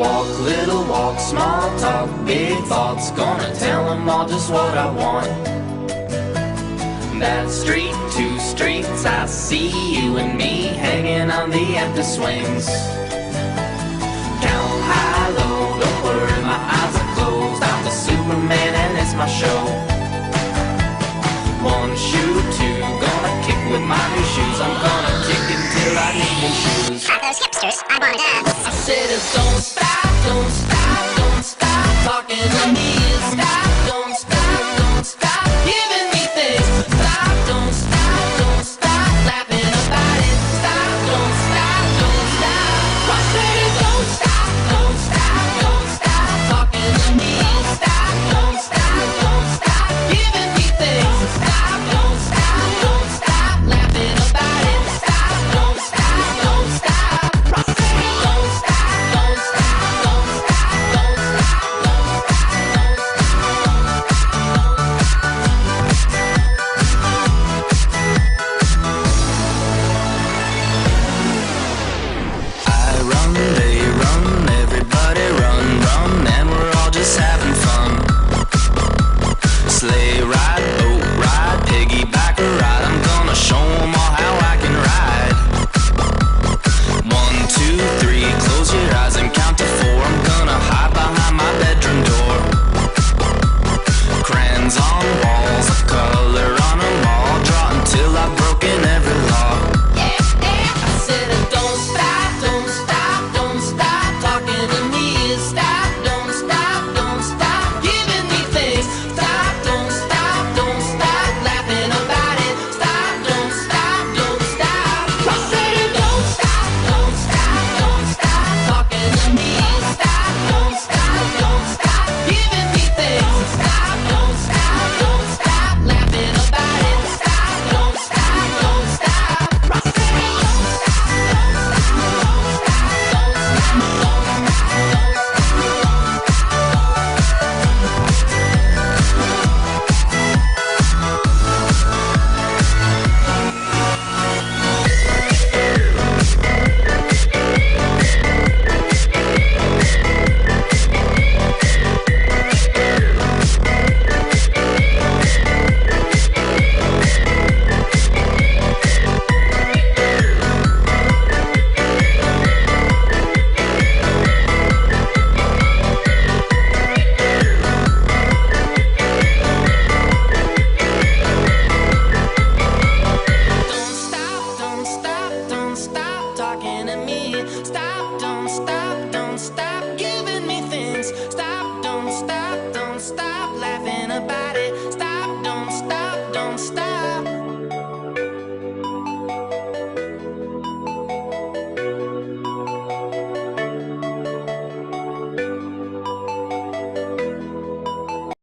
Walk, little walk, small talk, big thoughts. Gonna tell them all just what I want. That street, two streets, I see you and me hanging on the empty swings. Count high, low, don't worry, my eyes are closed. I'm the Superman and it's my show. One shoe, two, gonna kick with my new shoes. I'm gonna kick until I need new shoes. Are those hipsters? I wanna dance. I said it don't stop.